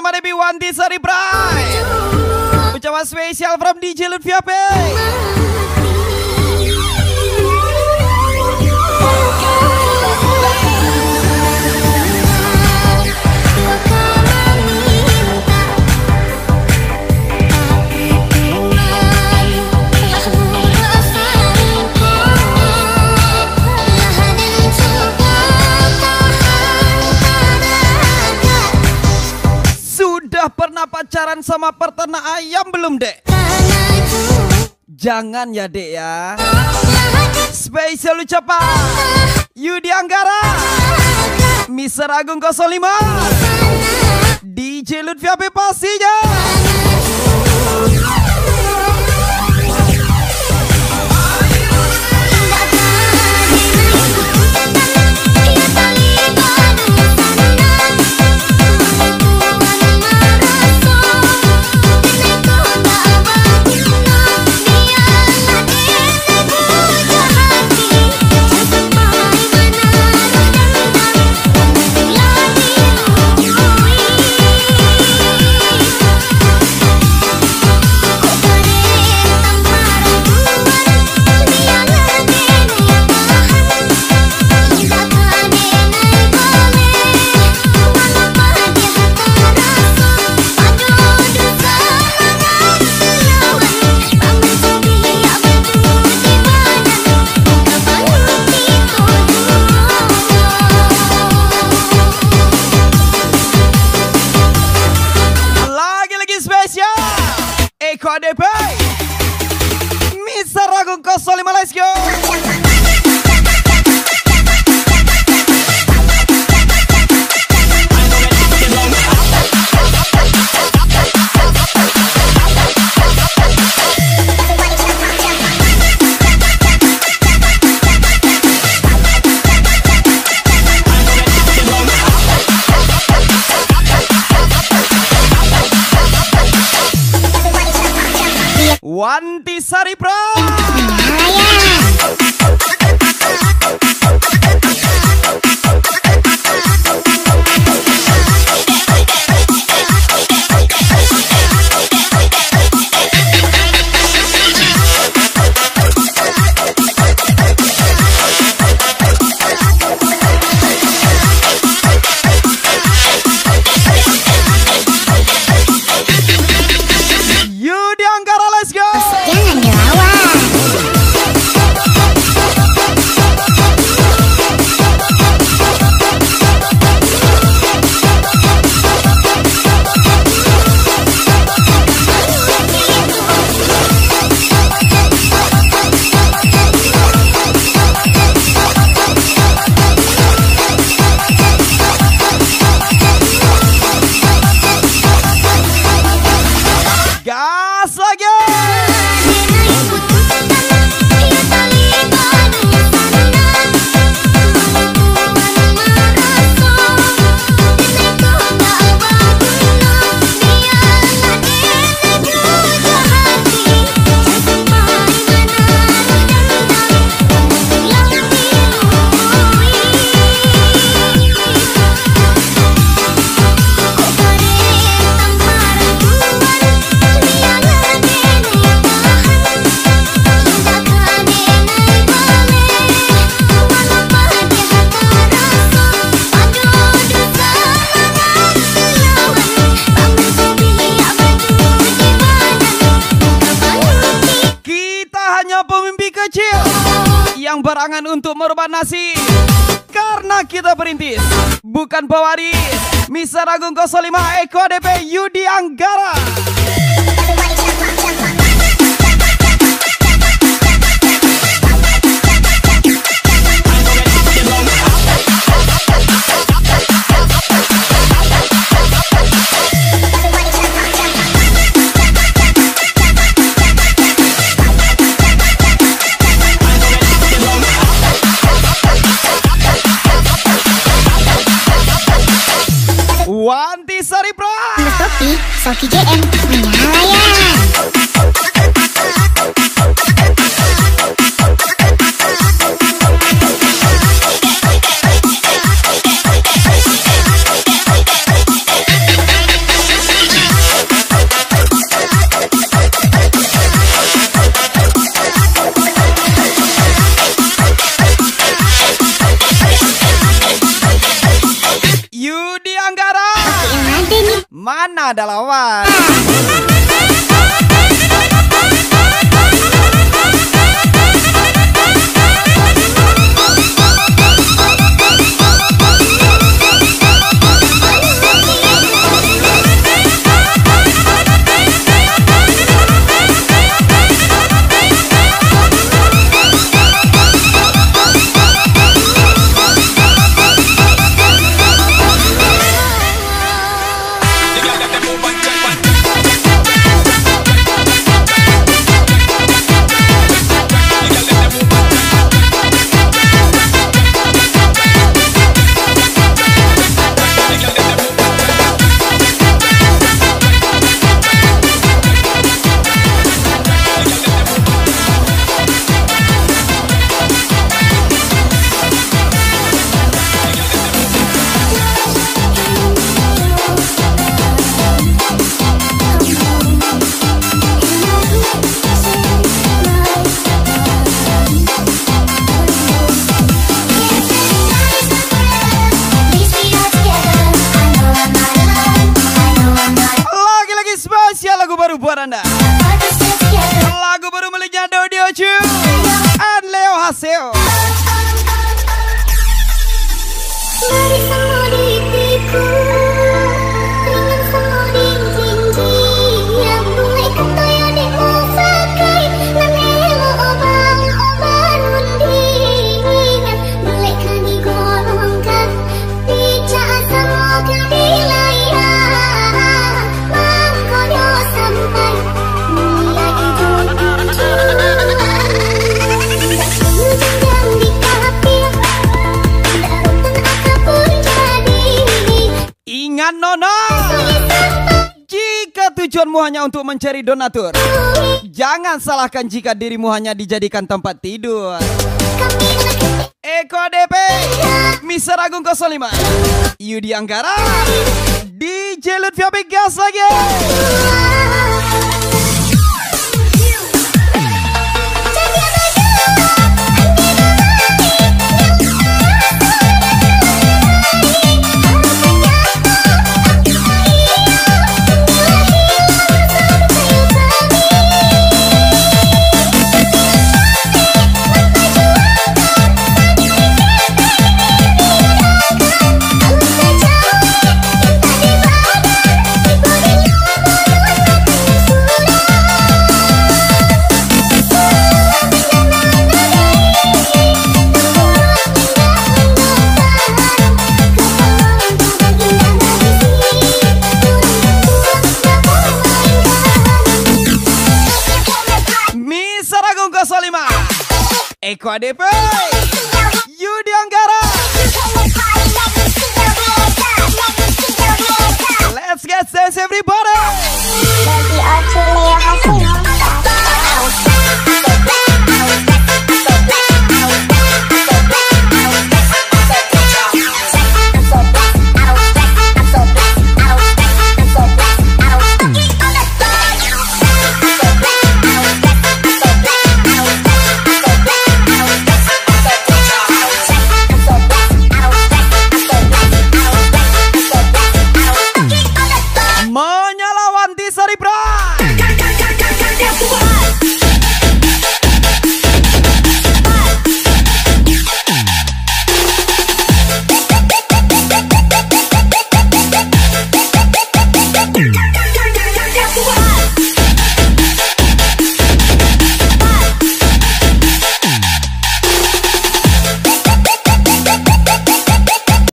Mama Debbie Wanti Sari Bray. Ucapan spesial from DJ Lutfi AP. Pernah pacaran sama peternak ayam belum, Dek? Jangan ya, Dek ya. Spesial ucapan Yudi Anggara, Mr. Agung 05, DJ Lutfi AP pastinya. Eko ADP, Mr. Agung 05, let's go. Wanti Sari Bray. Yudi Anggara, let's go. Jangan dilawan. Gas lagi. Kecil yang berangan untuk merubah nasib, karena kita perintis bukan pewaris. Mr. Agung 05, Eko ADP, Yudi Anggara. Wanti Sari Bray. Soki JM menyalayan. Mana ada lawan. Lagu baru buat Anda. Lagu baru miliknya Dodi Ochu and Leo Haseo. Ingat Nona, jika tujuanmu hanya untuk mencari donatur, jangan salahkan jika dirimu hanya dijadikan tempat tidur. Eko DP, Mister Agung 05, Yudi Anggara, DJ Lutfi Apik gas lagi. Eko ADP